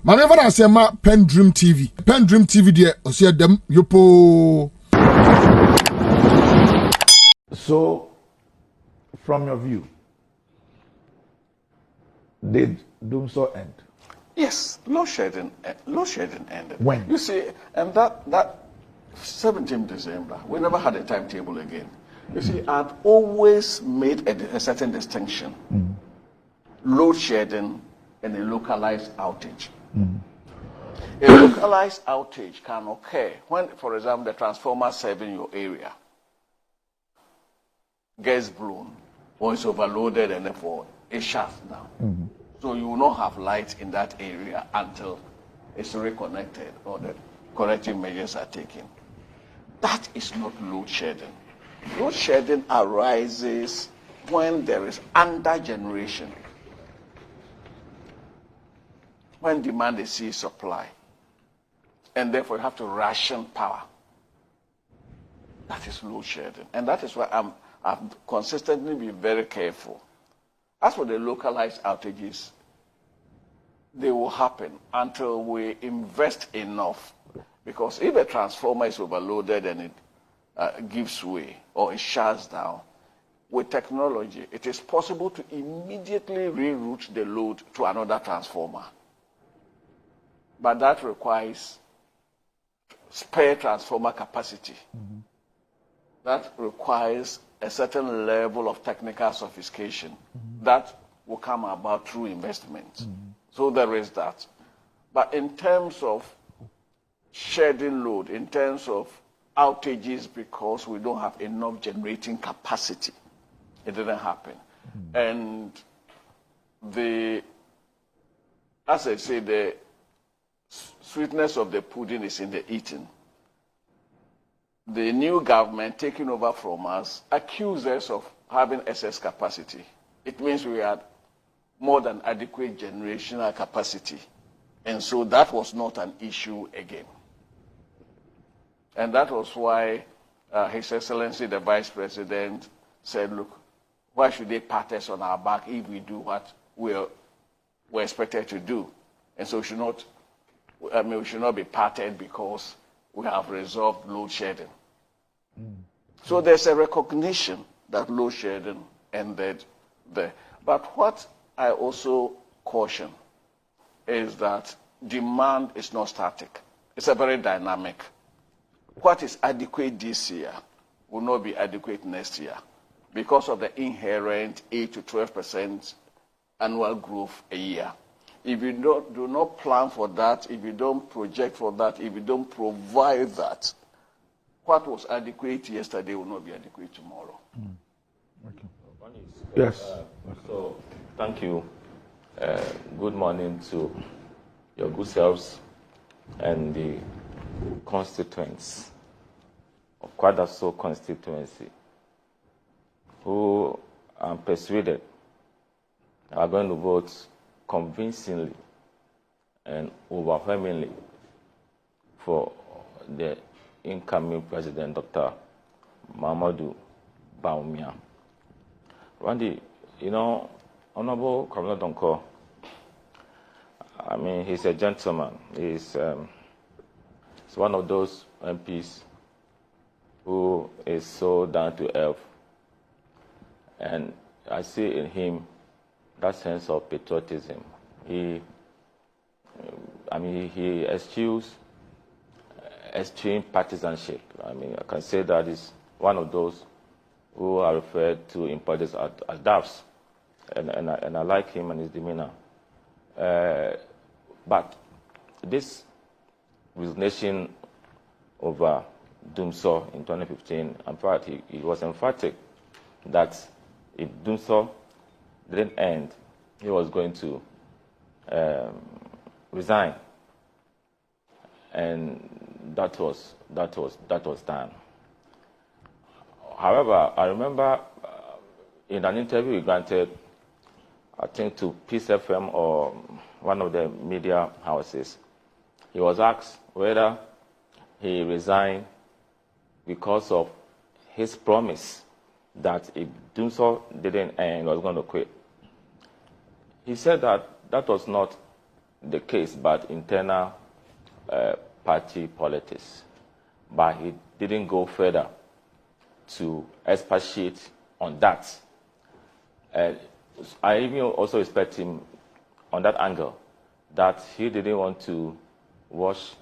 Manever I say ma PENDREAM TV. PENDREAM TV there, I see them yopo. So, from your view, did dumsor end? Yes, load shedding ended. When? You see, and that 17th December, we never had a timetable again. You see, I'd always made a certain distinction. Load shedding and a localized outage. A localized outage can occur when, for example, the transformer serving your area gets blown or is overloaded and therefore it shuts down. So you will not have light in that area until it's reconnected or the corrective measures are taken. That is not load shedding. Load shedding arises when there is under generation, when demand exceeds supply, and therefore you have to ration power. That is load shedding, and that is why I've consistently been very careful. As for the localized outages, they will happen until we invest enough. Because if a transformer is overloaded and it gives way or it shuts down, with technology, it is possible to immediately reroute the load to another transformer. But that requires spare transformer capacity. That requires a certain level of technical sophistication that will come about through investment. So there is that. But in terms of shedding load, in terms of outages because we don't have enough generating capacity, it didn't happen. And as I say, the sweetness of the pudding is in the eating. The new government taking over from us accused us of having excess capacity. It means we had more than adequate generational capacity. And so that was not an issue again. And that was why His Excellency, the Vice President, said, look, why should they pat us on our back if we do what we're expected to do? And so we should not be patted because we have resolved load shedding. So there's a recognition that load shedding ended there. But what I also caution is that demand is not static. It's a very dynamic. What is adequate this year will not be adequate next year because of the inherent 8 to 12% annual growth a year. If you do not plan for that, if you don't project for that, if you don't provide that, what was adequate yesterday will not be adequate tomorrow. Okay. Yes. So, thank you. Good morning to your good selves and the constituents of Kwadaso constituency, who I'm persuaded are going to vote convincingly and overwhelmingly for the incoming President, Dr. Mahamudu Bawumia. Randy, you know, Honorable Kwabena Donkor, I mean, he's a gentleman. He's one of those MPs who is so down to earth. And I see in him that sense of patriotism. He eschews extreme partisanship. I mean, I can say that he's one of those who are referred to in politics as daft. And I like him and his demeanor. But this resignation over dumsor in 2015, in fact, he was emphatic that if dumsor didn't end, he was going to resign, and that was done. However, I remember in an interview he granted, I think to Peace FM or one of the media houses, he was asked whether he resigned because of his promise that if dumsor didn't end, he was going to quit. He said that that was not the case, but internal party politics. But he didn't go further to expatiate on that. I even also respect him on that angle, that he didn't want to wash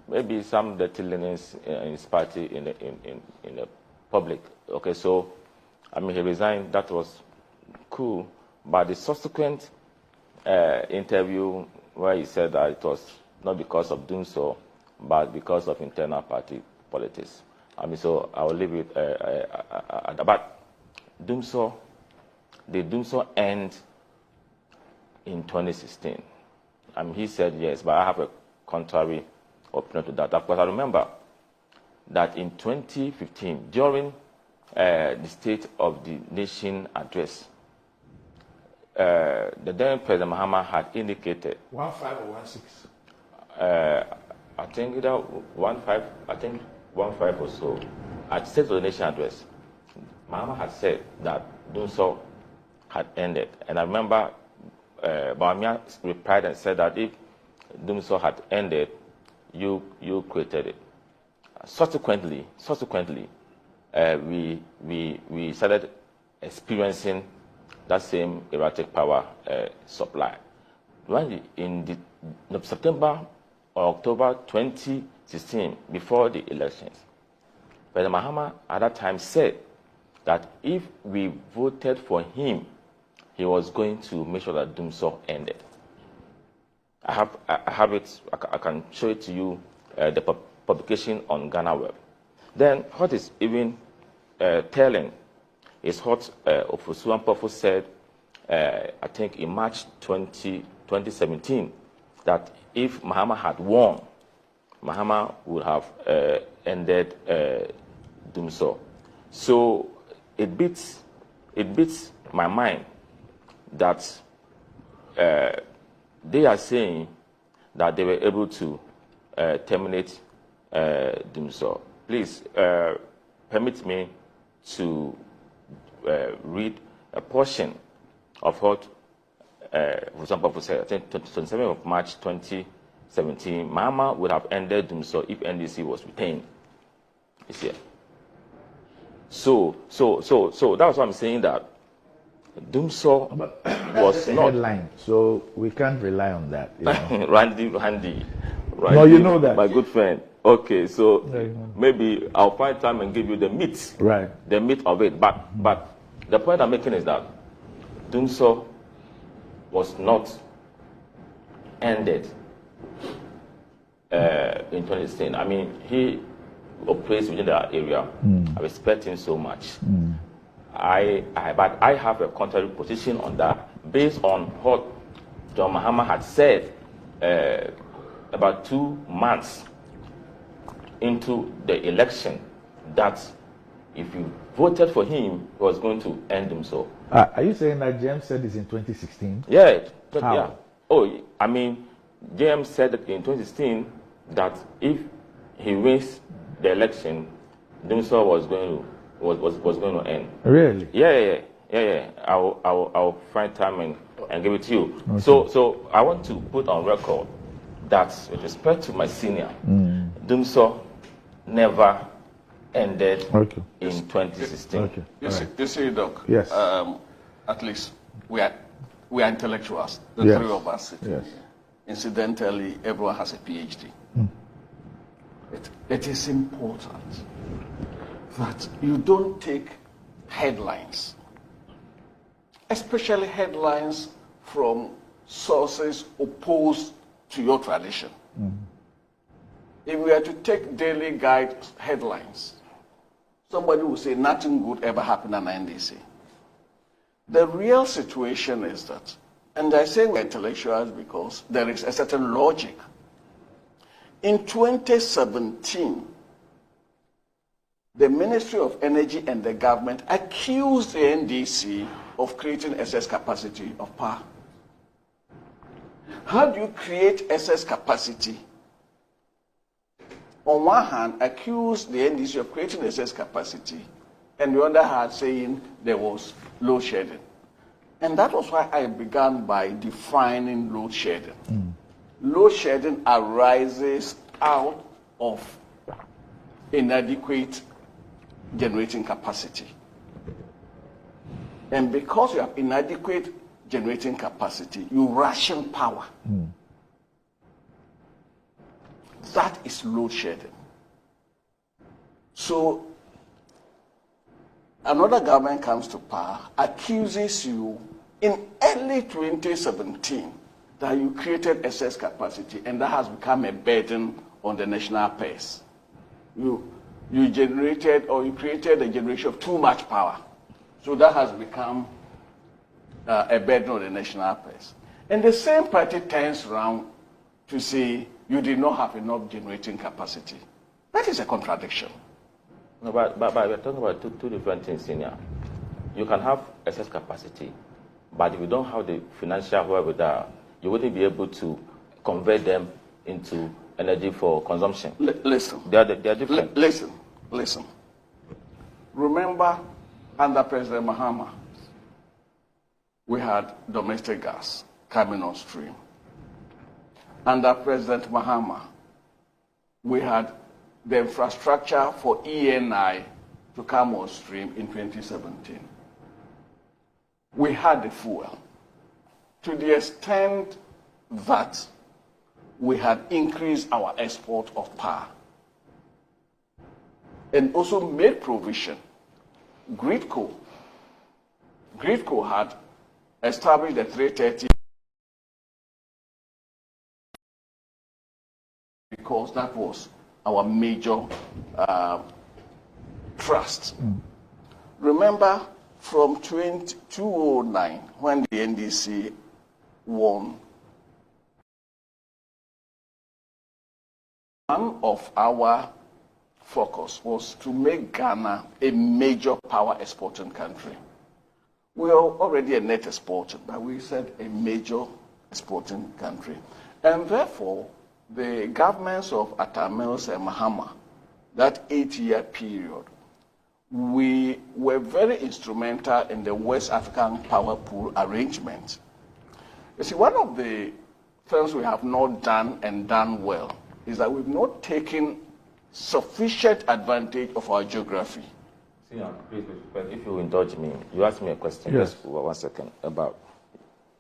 maybe some dirty linens in his party in the public. Okay, so I mean, he resigned. That was cool. But the subsequent interview where he said that it was not because of dumsor, but because of internal party politics. I mean, so I will leave it at that. But dumsor, the dumsor end in 2016. I mean, he said yes, but I have a contrary opinion to that. Of course, I remember that in 2015, during the State of the Nation address, the then President Mahama had indicated 15 or 16. I think either 15, I think 15 or so, at State of the Nation address, Mahama had said that dumsor had ended. And I remember Bawumia replied and said that if dumsor had ended, you created it. Subsequently, we started experiencing that same erratic power supply. When in the September or October 2016, before the elections, President Mahama at that time said that if we voted for him, he was going to make sure that dumsor ended. I have it. I can show it to you. The publication on Ghana Web. Then what is even telling is what Ofosu Ampofu said. I think in March 2017, that if Mahama had won, Mahama would have ended dumsor. So it beats my mind that they are saying that they were able to terminate dumsor. Please permit me to read a portion of what, for example, I think 27th of March 2017, Mahama would have ended dumsor if NDC was retained. It's here. So that's why I'm saying that dumsor was not headline, so we can't rely on that. You know? Randy, no, you know that, my good friend. Okay, so maybe I'll find time and give you the meat, right? The meat of it. But the point I'm making is that dumsor was not ended in 2016. I mean, he operates within that area. I respect him so much. But I have a contrary position on that, based on what John Mahama had said about 2 months into the election, that if you voted for him, he was going to end dumsor. Are you saying that James said this in 2016? Yeah. How? Yeah. Oh, I mean, James said that in 2016 that if he wins the election, dumsor was going to end. Really? Yeah. I'll find time and give it to you. Okay. So I want to put on record that with respect to my senior, dumsor never ended in 2016. Okay. You see, Doc. Yes. At least we are intellectuals. The three of us sitting here. Incidentally, everyone has a PhD. It is important that you don't take headlines, especially headlines from sources opposed to your tradition. If we are to take Daily Guide headlines, somebody will say nothing good ever happened at NDC. The real situation is that, and I say we're intellectuals because there is a certain logic. In 2017, the Ministry of Energy and the government accused the NDC of creating excess capacity of power. How do you create excess capacity? On one hand, accuse the NDC of creating excess capacity, and the other hand saying there was load shedding. And that was why I began by defining load shedding. Load shedding arises out of inadequate generating capacity. And because you have inadequate generating capacity, you ration power. That is load shedding. So another government comes to power, accuses you in early 2017 that you created excess capacity, and that has become a burden on the national purse. You generated, or you created a generation of too much power. So that has become a burden on the national purse. And the same party turns around to say you did not have enough generating capacity. That is a contradiction. No, but we're talking about two different things, Senior. You can have excess capacity, but if you don't have the financial wherewithal, you wouldn't be able to convert them into energy for consumption. Listen. They are different. Listen. Remember, under President Mahama, we had domestic gas coming on stream. Under President Mahama, we had the infrastructure for ENI to come on stream in 2017. We had the fuel. To the extent that we had increased our export of power and also made provision. Gridco had established the 330 because that was our major trust. Remember, from 2009, when the NDC won, one of our focus was to make Ghana a major power exporting country. We are already a net exporter, but we said a major exporting country. And therefore, the governments of Atta Mills and Mahama, that 8-year period, we were very instrumental in the West African power pool arrangement. You see, one of the things we have not done and done well is that we've not taken sufficient advantage of our geography. Please, if you indulge me, you asked me a question. Yes. Just 1 second about.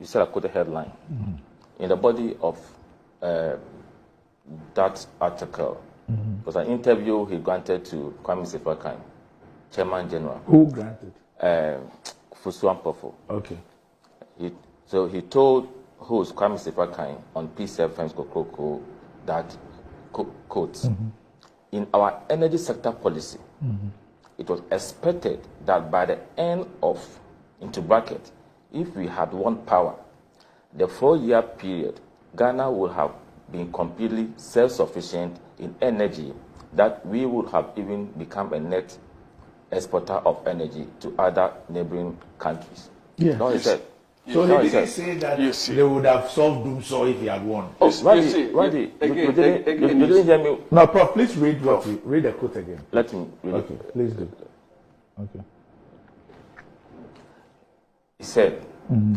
You said I quote a headline. In the body of that article was an interview he granted to Kwame Sefakan, Chairman General. Who granted? Fusuan Prof. Okay. So he told host Kwame Sefakan on P7 Kokoko that, quote, in our energy sector policy, it was expected that by the end of, into bracket, if we had won power, the 4-year period, Ghana would have been completely self-sufficient in energy, that we would have even become a net exporter of energy to other neighboring countries. Yes. No, he said. So No, he said. didn't say that they would have solved dumsor if he had won. Oh, You Randy, see, you didn't hear me. No, Prof, please read read the quote again. Let me read Okay, it. please do. Okay. He said,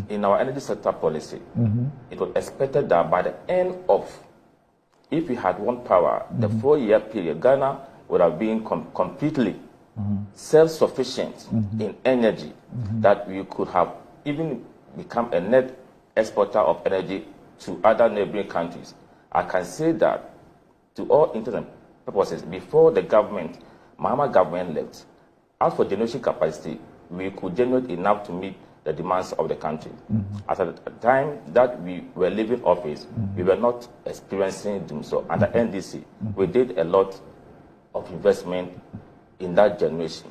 in our energy sector policy, it was expected that by the end of, if we had won power, the 4-year period, Ghana would have been completely self-sufficient in energy, that we could have even become a net exporter of energy to other neighboring countries. I can say that to all intents and purposes, before the government, Mahama government left, as for generation capacity, we could generate enough to meet the demands of the country. At the time that we were leaving office, we were not experiencing dumsor. Under NDC, we did a lot of investment in that generation.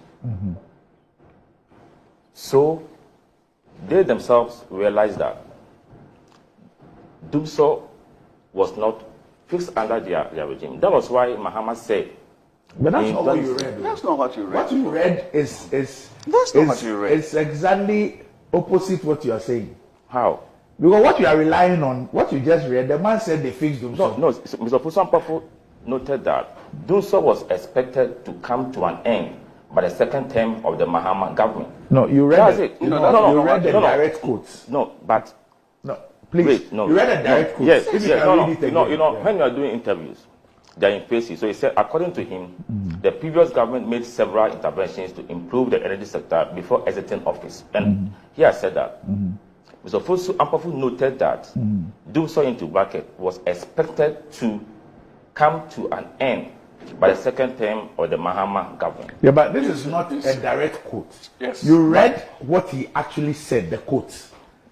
So they themselves realized that dumsor was not fixed under their regime. That was why Mahama said. But that's not what you read. That's not what you read. What you read is That's not what you read. It's exactly opposite what you are saying. How? Because what you are relying on, what you just read, the man said they fixed dumsor. No, Mr. Fusan Pafu noted that dumsor was expected to come to an end by the second term of the Mahama government. No, you read That's the, it. you No, know, no, no, you no, read the no, no. direct quotes. No, but No, please. wait, no. You read the direct quotes. Yes, If you yes, can no, read no. it again. You know, Yeah. when you are doing interviews, they are in phases. So he said, according to him, the previous government made several interventions to improve the energy sector before exiting office. And he has said that. Mr. Ampofo noted that dumsor into bracket was expected to come to an end by the second term of the Mahama government. Yeah, but this is not a direct quote. Yes. You read what he actually said, the quote.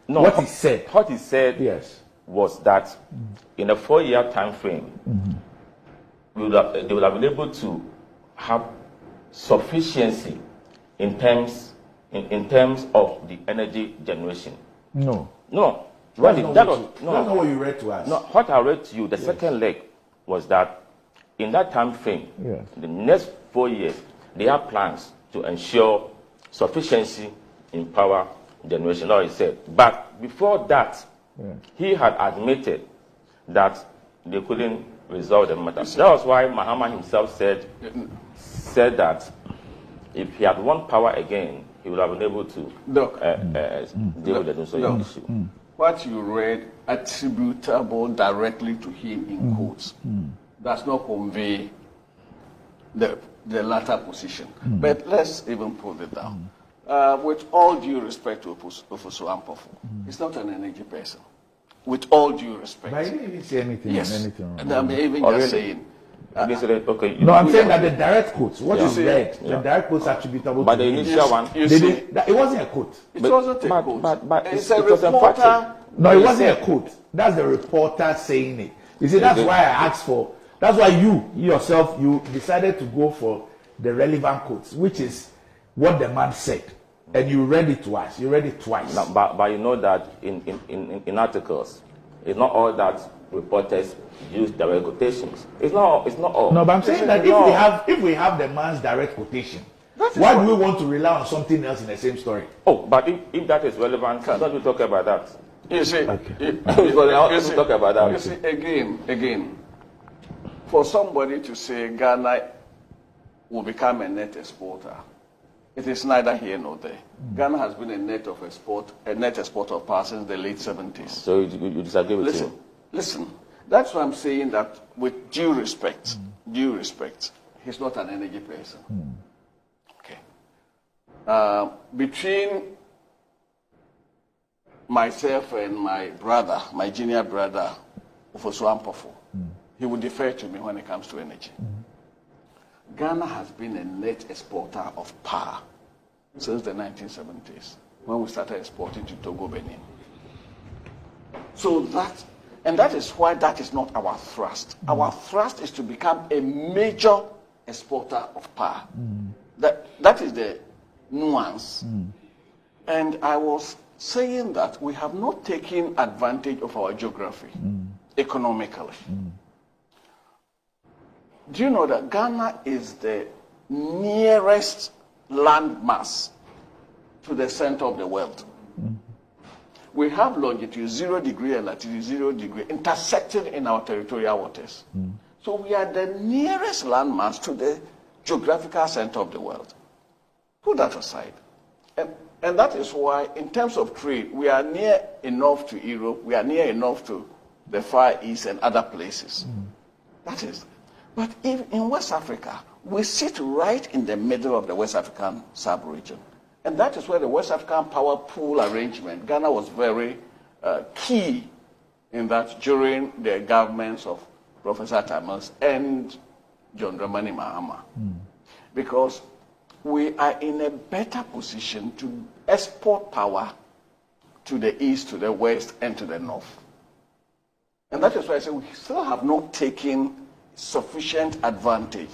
No, What he said. What he said Yes. was that in a 4-year time frame, they would have been able to have sufficiency in terms of the energy generation. No. No, That's really, not that what was you- that's not what you read to us. No, what I read to you, the second leg was that in that time frame, Yes. the next 4 years, they have plans to ensure sufficiency in power generation. That's what he said. But before that, he had admitted that they couldn't resolve the matter. That was why Mahama himself said that if he had won power again, he would have been able to Look, deal with the dumsor issue. what you read attributable directly to him in quotes does not convey the latter position. But let's even put it down. With all due respect to Ofosu Ampofo, he's not an energy person. With all due respect. But he didn't even say anything. Yes. Anything wrong. And I'm even Oh, just really? saying. They said, okay, No, I'm saying that the direct quotes, what you read, the Yeah. direct quotes attributable but to the him. initial one, You They see, didn't- that- it wasn't a quote. it But- wasn't a but- quote. but It's it a was reporter. emphatic. No, it He wasn't a said- quote. That's the reporter saying it. You see, that's why I asked for. That's why you yourself you decided to go for the relevant quotes, which is what the man said, and you read it to us. You read it twice. no, but you know that in articles, it's not all that reporters use direct quotations. It's not all. No, but I'm saying that No. if we have the man's direct quotation, That is why what- do we want to rely on something else in the same story? Oh, but if that is relevant, don't we talk about that? You see, Because I want to talk about that. You see, again, for somebody to say Ghana will become a net exporter, it is neither here nor there. Ghana has been a net exporter of power since the late 70s. So you disagree with him? Listen. That's why I'm saying that with due respect, he's not an energy person. Okay. Between myself and my brother, my junior brother, Ofosu Ampofo, he would defer to me when it comes to energy. Ghana has been a net exporter of power since the 1970s, when we started exporting to Togo, Benin. So that is why that is not our thrust. Our thrust is to become a major exporter of power. That is the nuance. And I was saying that we have not taken advantage of our geography economically. Do you know that Ghana is the nearest landmass to the center of the world? We have longitude 0 degree and latitude 0 degree intersected in our territorial waters. So we are the nearest landmass to the geographical center of the world. Put that aside. And that is why, in terms of trade, we are near enough to Europe, we are near enough to the Far East and other places. That is. But in West Africa, we sit right in the middle of the West African sub-region. And that is where the West African power pool arrangement, Ghana was very key in that during the governments of Professor Tamils and John Dramani Mahama. Because we are in a better position to export power to the east, to the west, and to the north. And that is why I say we still have not taken sufficient advantage